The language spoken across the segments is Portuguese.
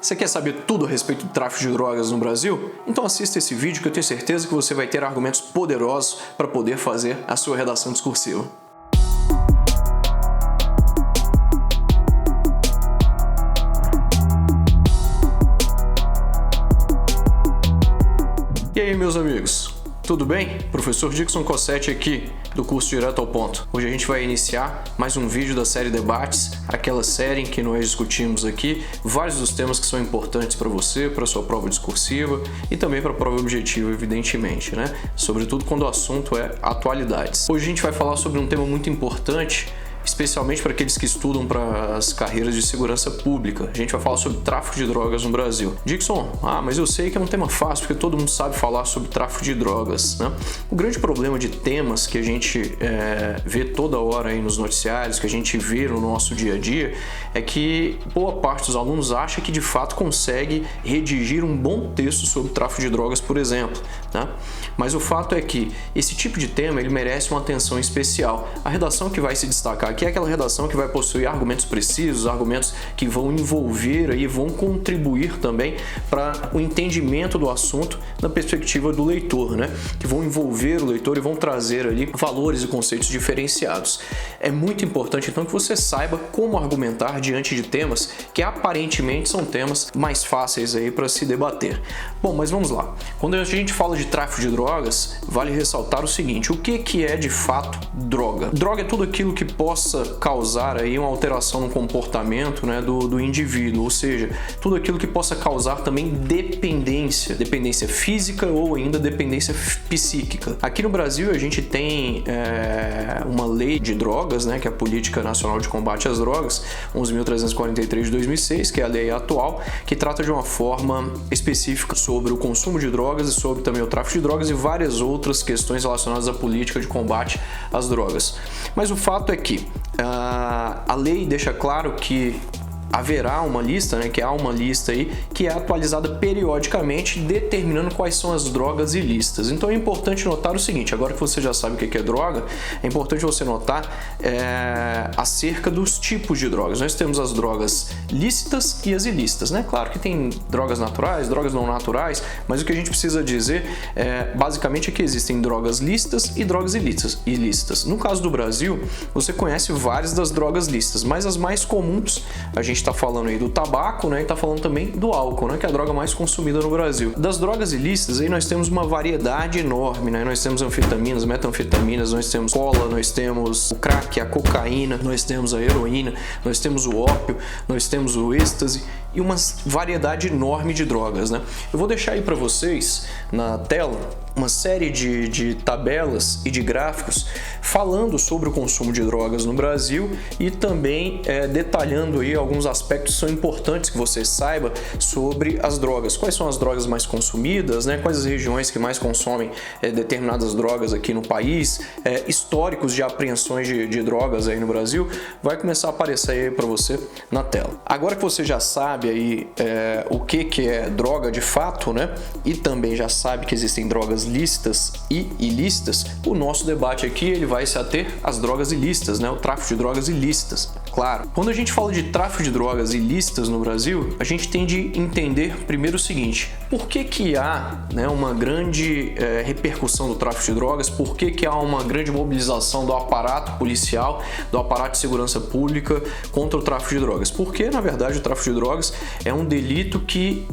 Você quer saber tudo a respeito do tráfico de drogas no Brasil? Então assista esse vídeo que eu tenho certeza que você vai ter argumentos poderosos para poder fazer a sua redação discursiva. E aí, meus amigos? Tudo bem? Professor Dixon Cossetti aqui, do curso Direto ao Ponto. Hoje a gente vai iniciar mais um vídeo da série Debates, aquela série em que nós discutimos aqui vários dos temas que são importantes para você, para sua prova discursiva e também para a prova objetiva, evidentemente, né? Sobretudo quando o assunto é atualidades. Hoje a gente vai falar sobre um tema muito importante, especialmente para aqueles que estudam para as carreiras de segurança pública. A gente vai falar sobre tráfico de drogas no Brasil. Dixon, mas eu sei que é um tema fácil, porque todo mundo sabe falar sobre tráfico de drogas, né? O grande problema de temas que a gente vê toda hora aí nos noticiários, que a gente vê no nosso dia a dia, é que boa parte dos alunos acha que de fato consegue redigir um bom texto sobre tráfico de drogas, por exemplo, né? Mas o fato é que esse tipo de tema ele merece uma atenção especial. A redação que vai se destacar aqui é aquela redação que vai possuir argumentos precisos, argumentos que vão envolver e vão contribuir também para o entendimento do assunto na perspectiva do leitor, né? Que vão envolver o leitor e vão trazer ali valores e conceitos diferenciados. É muito importante então que você saiba como argumentar diante de temas que aparentemente são temas mais fáceis aí para se debater. Bom, mas vamos lá. Quando a gente fala de tráfico de drogas, vale ressaltar o seguinte: o que é de fato droga? Droga é tudo aquilo que possa causar aí uma alteração no comportamento, né, do indivíduo, ou seja, tudo aquilo que possa causar também dependência física ou ainda dependência psíquica. Aqui no Brasil a gente tem uma lei de drogas, né, que é a Política Nacional de Combate às Drogas, 11.343 de 2006, que é a lei atual, que trata de uma forma específica sobre o consumo de drogas e sobre também o tráfico de drogas e várias outras questões relacionadas à política de combate às drogas. Mas o fato é que a lei deixa claro que haverá uma lista, né, que há uma lista aí que é atualizada periodicamente determinando quais são as drogas ilícitas. Então é importante notar o seguinte: agora que você já sabe o que é droga, é importante você notar acerca dos tipos de drogas. Nós temos as drogas lícitas e as ilícitas, né? Claro que tem drogas naturais, drogas não naturais, mas o que a gente precisa dizer basicamente é que existem drogas lícitas e drogas ilícitas. No caso do Brasil, você conhece várias das drogas lícitas, mas as mais comuns, a gente está falando aí do tabaco, né, e está falando também do álcool, né, que é a droga mais consumida no Brasil. Das drogas ilícitas, aí nós temos uma variedade enorme, né? Nós temos anfetaminas, metanfetaminas, nós temos cola, nós temos o crack, a cocaína, nós temos a heroína, nós temos o ópio, nós temos o êxtase e uma variedade enorme de drogas, né? Eu vou deixar aí para vocês na tela uma série de tabelas e de gráficos falando sobre o consumo de drogas no Brasil e também detalhando aí alguns aspectos que são importantes que você saiba sobre as drogas. Quais são as drogas mais consumidas, né? Quais as regiões que mais consomem determinadas drogas aqui no país, históricos de apreensões de drogas aí no Brasil, vai começar a aparecer aí para você na tela. Agora que você já sabe aí o que é droga de fato, né? E também já sabe que existem drogas lícitas e ilícitas, o nosso debate aqui ele vai se ater às drogas ilícitas, né? O tráfico de drogas ilícitas. Claro, quando a gente fala de tráfico de drogas ilícitas no Brasil, a gente tem de entender primeiro o seguinte: por que há, né, uma grande repercussão do tráfico de drogas? Por que há uma grande mobilização do aparato policial, do aparato de segurança pública contra o tráfico de drogas? Porque, na verdade, o tráfico de drogas é um delito que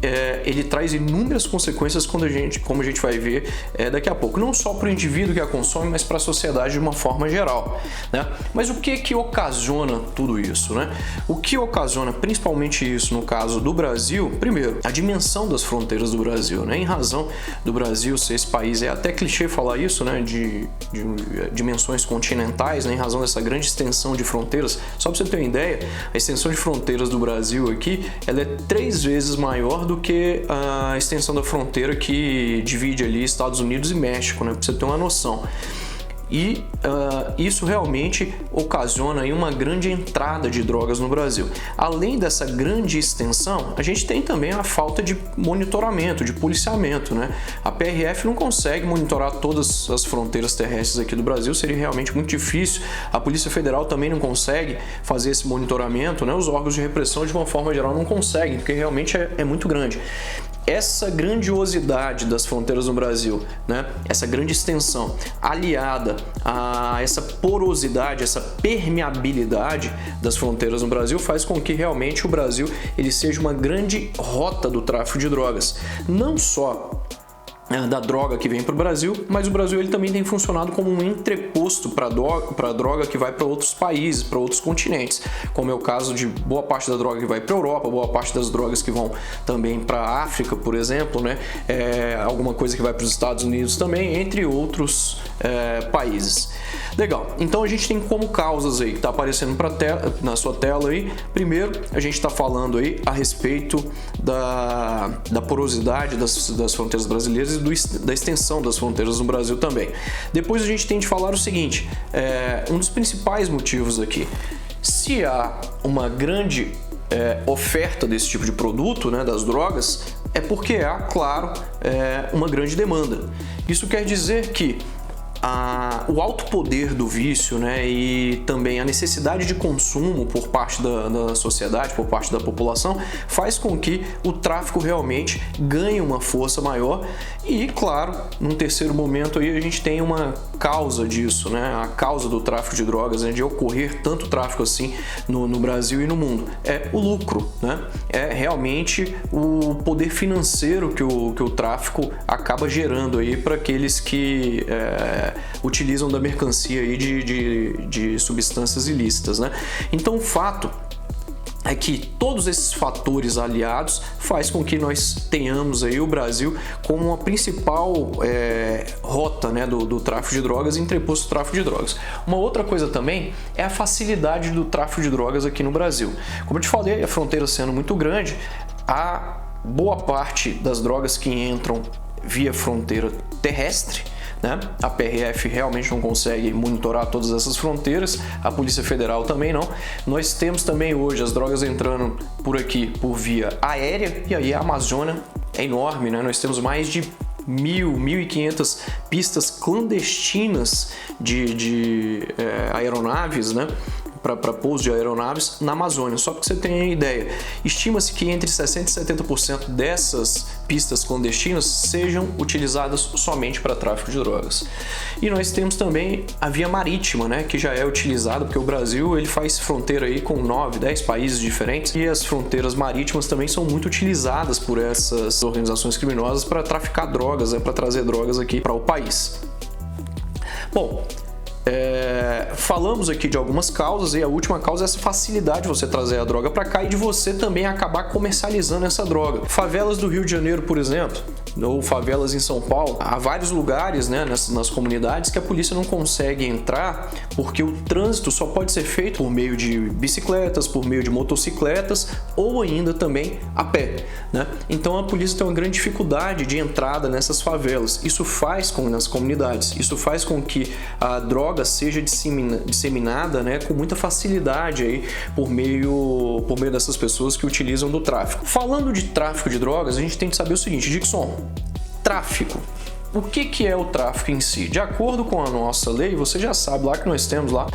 ele traz inúmeras consequências como a gente vai ver daqui a pouco. Não só para o indivíduo que a consome, mas para a sociedade de uma forma geral, né? Mas o que ocasiona tudo isso, né? O que ocasiona principalmente isso no caso do Brasil? Primeiro, a dimensão das fronteiras do Brasil, né? Em razão do Brasil ser esse país, é até clichê falar isso, né? De dimensões continentais, né? Em razão dessa grande extensão de fronteiras. Só para você ter uma ideia, a extensão de fronteiras do Brasil aqui, ela é 3 vezes maior do que a extensão da fronteira que divide ali Estados Unidos e México, né? Para você ter uma noção. e isso realmente ocasiona aí uma grande entrada de drogas no Brasil. Além dessa grande extensão, a gente tem também a falta de monitoramento, de policiamento, né? A PRF não consegue monitorar todas as fronteiras terrestres aqui do Brasil, seria realmente muito difícil. A Polícia Federal também não consegue fazer esse monitoramento, né? Os órgãos de repressão, de uma forma geral, não conseguem, porque realmente é muito grande. Essa grandiosidade das fronteiras no Brasil, né? Essa grande extensão, aliada a essa porosidade, essa permeabilidade das fronteiras no Brasil, faz com que realmente o Brasil ele seja uma grande rota do tráfico de drogas. Não só da droga que vem para o Brasil, mas o Brasil ele também tem funcionado como um entreposto para a droga que vai para outros países, para outros continentes, como é o caso de boa parte da droga que vai para a Europa, boa parte das drogas que vão também para a África, por exemplo, né? Alguma coisa que vai para os Estados Unidos também, entre outros países. Legal, então a gente tem como causas aí, que está aparecendo na sua tela aí. Primeiro, a gente está falando aí a respeito da porosidade das fronteiras brasileiras e da extensão das fronteiras no Brasil também. Depois a gente tem de falar o seguinte, um dos principais motivos aqui, se há uma grande oferta desse tipo de produto, né, das drogas, é porque há, claro, uma grande demanda. Isso quer dizer que o alto poder do vício, né, e também a necessidade de consumo por parte da sociedade, por parte da população, faz com que o tráfico realmente ganhe uma força maior e, claro, num terceiro momento aí a gente tem uma causa disso, né, a causa do tráfico de drogas, né, de ocorrer tanto tráfico assim no Brasil e no mundo, é o lucro, né, é realmente o poder financeiro que o tráfico acaba gerando aí para aqueles que utilizam da mercancia aí de substâncias ilícitas, né? Então o fato é que todos esses fatores aliados faz com que nós tenhamos aí o Brasil como a principal rota, né, do tráfico de drogas, entreposto do tráfico de drogas. Uma outra coisa também é a facilidade do tráfico de drogas aqui no Brasil. Como eu te falei, a fronteira sendo muito grande, a boa parte das drogas que entram via fronteira terrestre, né? A PRF realmente não consegue monitorar todas essas fronteiras, a Polícia Federal também não. Nós temos também hoje as drogas entrando por aqui por via aérea, e aí a Amazônia é enorme, né? Nós temos mais de 1.500 pistas clandestinas de aeronaves, né? Para pouso de aeronaves na Amazônia. Só para que você tenha ideia, estima-se que entre 60% e 70% dessas pistas clandestinas sejam utilizadas somente para tráfico de drogas. E nós temos também a via marítima, né, que já é utilizada, porque o Brasil ele faz fronteira aí com 9, 10 países diferentes, e as fronteiras marítimas também são muito utilizadas por essas organizações criminosas para traficar drogas, para trazer drogas aqui para o país. Bom, falamos aqui de algumas causas, e a última causa é essa facilidade de você trazer a droga para cá e de você também acabar comercializando essa droga. Favelas do Rio de Janeiro, por exemplo, ou favelas em São Paulo, há vários lugares, né, nas comunidades que a polícia não consegue entrar porque o trânsito só pode ser feito por meio de bicicletas, por meio de motocicletas ou ainda também a pé, né? Então a polícia tem uma grande dificuldade de entrada nessas favelas. Isso faz com nas comunidades, isso faz com que a droga seja disseminada, né, com muita facilidade aí por meio dessas pessoas que utilizam do tráfico. Falando de tráfico de drogas, a gente tem que saber o seguinte, Dixon, tráfico. O que é o tráfico em si? De acordo com a nossa lei, você já sabe lá que nós temos lá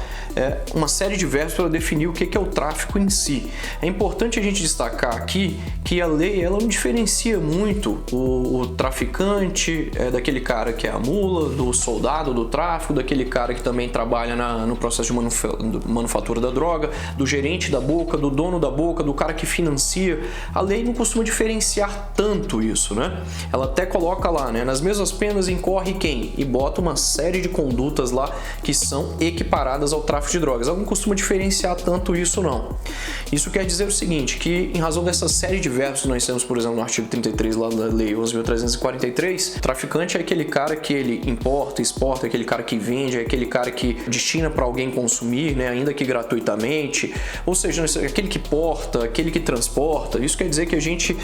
uma série de verbos para definir o que é o tráfico em si. É importante a gente destacar aqui que a lei ela não diferencia muito o traficante daquele cara que é a mula, do soldado do tráfico, daquele cara que também trabalha no processo de manufatura da droga, do gerente da boca, do dono da boca, do cara que financia. A lei não costuma diferenciar tanto isso, né? Ela até coloca lá, né, nas mesmas penas incorre quem? E bota uma série de condutas lá que são equiparadas ao tráfico de drogas. Ela não costuma diferenciar tanto isso não. Isso quer dizer o seguinte, que em razão dessa série de verbos que nós temos, por exemplo, no artigo 33 lá da lei 11.343, o traficante é aquele cara que ele importa, exporta, é aquele cara que vende, é aquele cara que destina para alguém consumir, né, ainda que gratuitamente, ou seja, aquele que porta, aquele que transporta. Isso quer dizer que a gente,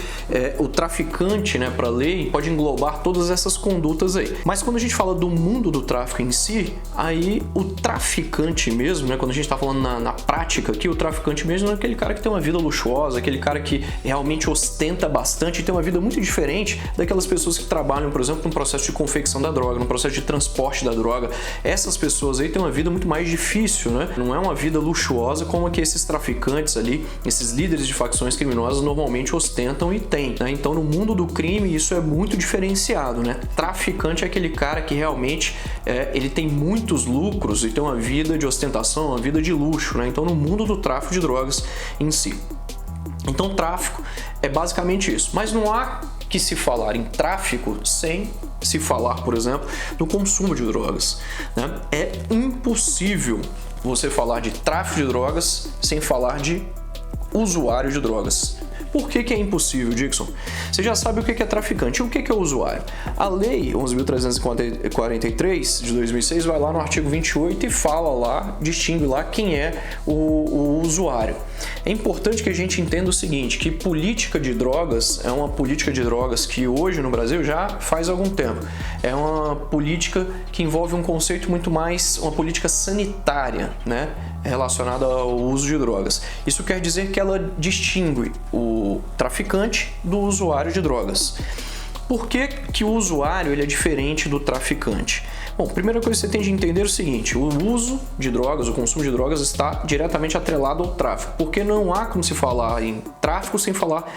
o traficante, né, para a lei, pode englobar todas essas condutas condutas aí. Mas quando a gente fala do mundo do tráfico em si, aí o traficante mesmo, né, quando a gente está falando na prática aqui, o traficante mesmo é aquele cara que tem uma vida luxuosa, aquele cara que realmente ostenta bastante e tem uma vida muito diferente daquelas pessoas que trabalham, por exemplo, no processo de confecção da droga, no processo de transporte da droga. Essas pessoas aí têm uma vida muito mais difícil, né? Não é uma vida luxuosa como a que esses traficantes ali, esses líderes de facções criminosas normalmente ostentam e têm, né? Então, no mundo do crime, isso é muito diferenciado, né? Traficante é aquele cara que realmente ele tem muitos lucros e tem uma vida de ostentação, uma vida de luxo, né? Então, no mundo do tráfico de drogas em si. Então, tráfico é basicamente isso. Mas não há que se falar em tráfico sem se falar, por exemplo, do consumo de drogas, né? É impossível você falar de tráfico de drogas sem falar de usuário de drogas. Por que é impossível, Dixon? Você já sabe o que é traficante e o que é usuário. A Lei 11.343 de 2006 vai lá no artigo 28 e fala lá, distingue lá quem é o usuário. É importante que a gente entenda o seguinte, que política de drogas é uma política de drogas que hoje no Brasil já faz algum tempo. É uma política que envolve um conceito muito mais, uma política sanitária, né, relacionada ao uso de drogas. Isso quer dizer que ela distingue o traficante do usuário de drogas. Por que que o usuário ele é diferente do traficante? Bom, a primeira coisa que você tem de entender é o seguinte, o uso de drogas, o consumo de drogas está diretamente atrelado ao tráfico, porque não há como se falar em tráfico sem falar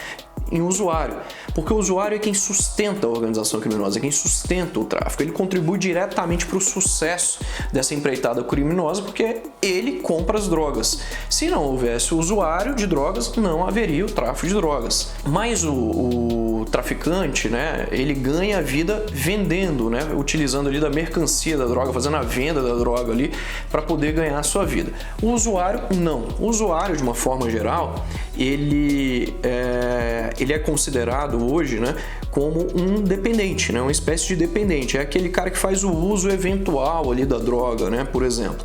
em usuário, porque o usuário é quem sustenta a organização criminosa, é quem sustenta o tráfico, ele contribui diretamente para o sucesso dessa empreitada criminosa, porque ele compra as drogas. Se não houvesse o usuário de drogas, não haveria o tráfico de drogas. Mas o traficante, né, ele ganha a vida vendendo, né, utilizando ali da mercancia da droga, fazendo a venda da droga ali para poder ganhar a sua vida. O usuário, não. O usuário, de uma forma geral, ele é considerado hoje, né, como um dependente, né, uma espécie de dependente. É aquele cara que faz o uso eventual ali da droga, né, por exemplo.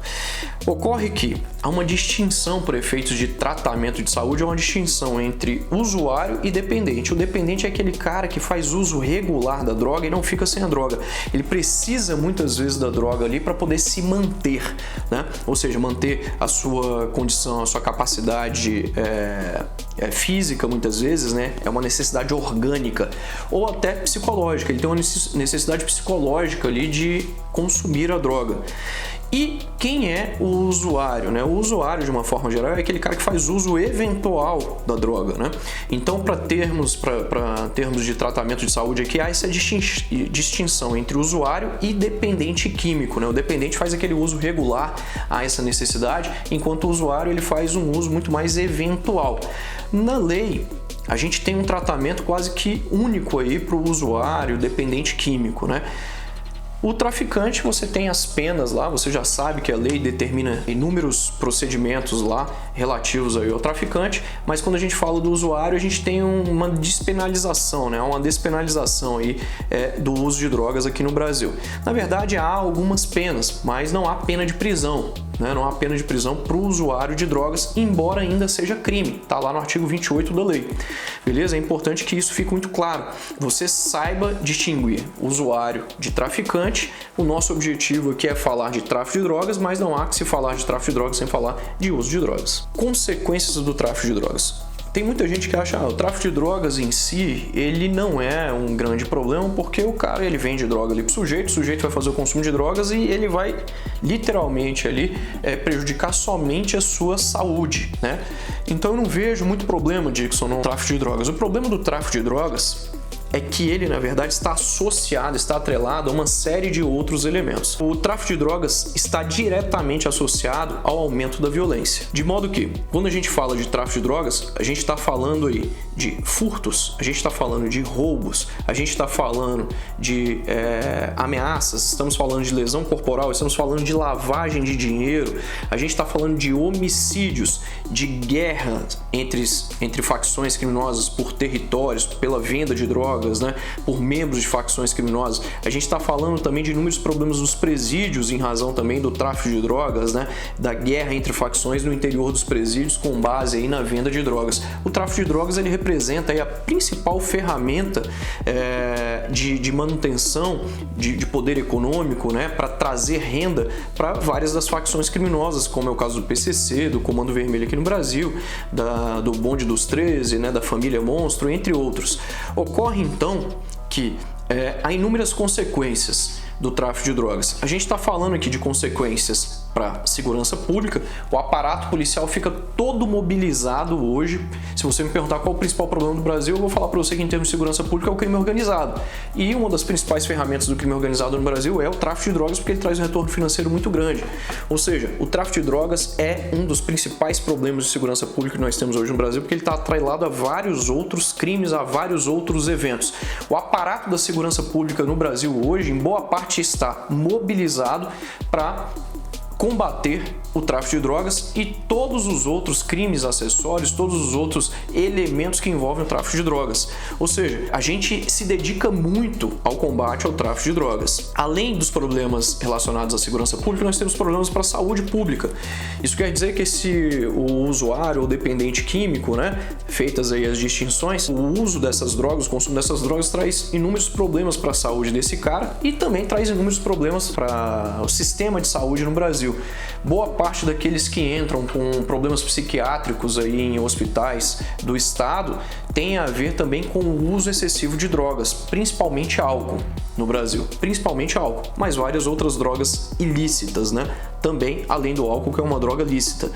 Ocorre que há uma distinção por efeitos de tratamento de saúde, é uma distinção entre usuário e dependente. O dependente é aquele cara que faz uso regular da droga e não fica sem a droga. Ele precisa muitas vezes da droga ali para poder se manter, né? Ou seja, manter a sua condição, a sua capacidade física muitas vezes, né? É uma necessidade orgânica ou até psicológica. Ele tem uma necessidade psicológica ali de consumir a droga. E quem é o usuário, né? O usuário, de uma forma geral, é aquele cara que faz uso eventual da droga, né? Então, para termos de tratamento de saúde aqui, há essa distinção entre usuário e dependente químico, né? O dependente faz aquele uso regular, há essa necessidade, enquanto o usuário ele faz um uso muito mais eventual. Na lei, a gente tem um tratamento quase que único aí para o usuário dependente químico, né? O traficante, você tem as penas lá, você já sabe que a lei determina inúmeros procedimentos lá relativos aí ao traficante, mas quando a gente fala do usuário, a gente tem uma despenalização, né? Uma despenalização aí do uso de drogas aqui no Brasil. Na verdade, há algumas penas, mas não há pena de prisão, né? Não há pena de prisão para o usuário de drogas, embora ainda seja crime, tá lá no artigo 28 da lei. Beleza? É importante que isso fique muito claro. Você saiba distinguir usuário de traficante. O nosso objetivo aqui é falar de tráfico de drogas, mas não há que se falar de tráfico de drogas sem falar de uso de drogas. Consequências do tráfico de drogas. Tem muita gente que acha que o tráfico de drogas em si, ele não é um grande problema, porque o cara ele vende droga ali pro sujeito, o sujeito vai fazer o consumo de drogas e ele vai literalmente ali prejudicar somente a sua saúde, né? Então eu não vejo muito problema, Dixon, no tráfico de drogas. O problema do tráfico de drogas é que ele, na verdade, está associado, está atrelado a uma série de outros elementos. O tráfico de drogas está diretamente associado ao aumento da violência. De modo que, quando a gente fala de tráfico de drogas, a gente está falando aí de furtos, a gente está falando de roubos, a gente está falando de ameaças, estamos falando de lesão corporal, estamos falando de lavagem de dinheiro, a gente está falando de homicídios, de guerra entre facções criminosas por territórios, pela venda de drogas, drogas, né, por membros de facções criminosas. A gente está falando também de inúmeros problemas dos presídios em razão também do tráfico de drogas, né, da guerra entre facções no interior dos presídios com base aí na venda de drogas. O tráfico de drogas ele representa aí a principal ferramenta de manutenção de poder econômico, né, para trazer renda para várias das facções criminosas, como é o caso do PCC, do Comando Vermelho aqui no Brasil, do Bonde dos 13, né, da Família Monstro, entre outros. Ocorre então que há inúmeras consequências do tráfico de drogas. A gente está falando aqui de consequências para a segurança pública. O aparato policial fica todo mobilizado hoje. Se você me perguntar qual é o principal problema do Brasil, eu vou falar para você que em termos de segurança pública é o crime organizado. E uma das principais ferramentas do crime organizado no Brasil é o tráfico de drogas, porque ele traz um retorno financeiro muito grande. Ou seja, o tráfico de drogas é um dos principais problemas de segurança pública que nós temos hoje no Brasil, porque ele está atrelado a vários outros crimes, a vários outros eventos. O aparato da segurança pública no Brasil hoje, em boa parte, está mobilizado para combater o tráfico de drogas e todos os outros crimes acessórios, todos os outros elementos que envolvem o tráfico de drogas. Ou seja, a gente se dedica muito ao combate ao tráfico de drogas. Além dos problemas relacionados à segurança pública, nós temos problemas para a saúde pública. Isso quer dizer que o usuário ou dependente químico, né, feitas aí as distinções, o uso dessas drogas, o consumo dessas drogas traz inúmeros problemas para a saúde desse cara e também traz inúmeros problemas para o sistema de saúde no Brasil. Boa parte daqueles que entram com problemas psiquiátricos aí em hospitais do estado tem a ver também com o uso excessivo de drogas, principalmente álcool no Brasil, principalmente álcool, mas várias outras drogas ilícitas, né? Também, além do álcool, que é uma droga lícita.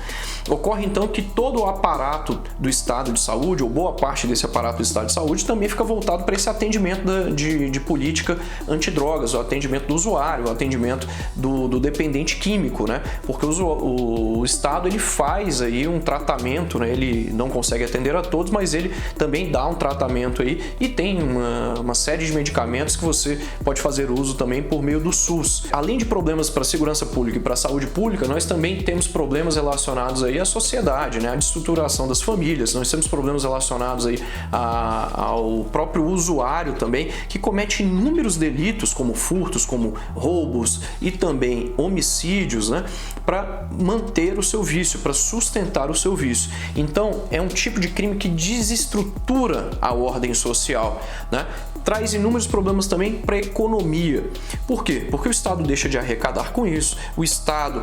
Ocorre então que todo o aparato do estado de saúde, ou boa parte desse aparato do estado de saúde, também fica voltado para esse atendimento de política antidrogas, o atendimento do usuário, o atendimento do dependente químico, né? Porque o estado ele faz aí um tratamento, né? Ele não consegue atender a todos, mas ele também dá um tratamento aí e tem uma série de medicamentos que você pode fazer uso também por meio do SUS. Além de problemas para a segurança pública e para a saúde pública, nós também temos problemas relacionados aí à sociedade, né? À destruturação das famílias. Nós temos problemas relacionados aí ao próprio usuário também, que comete inúmeros delitos, como furtos, como roubos e também homicídios, né? Para manter o seu vício, para sustentar o seu vício. Então, é um tipo de crime que desestrutura a ordem social, né? Traz inúmeros problemas também para a economia. Por quê? Porque o Estado deixa de arrecadar com isso, o Estado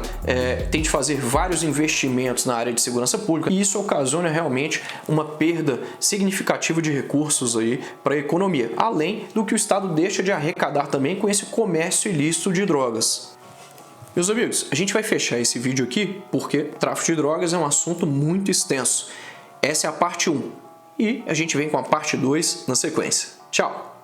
tem de fazer vários investimentos na área de segurança pública e isso ocasiona realmente uma perda significativa de recursos aí para a economia, além do que o Estado deixa de arrecadar também com esse comércio ilícito de drogas. Meus amigos, a gente vai fechar esse vídeo aqui porque tráfico de drogas é um assunto muito extenso. Essa é a parte 1 e a gente vem com a parte 2 na sequência. Tchau!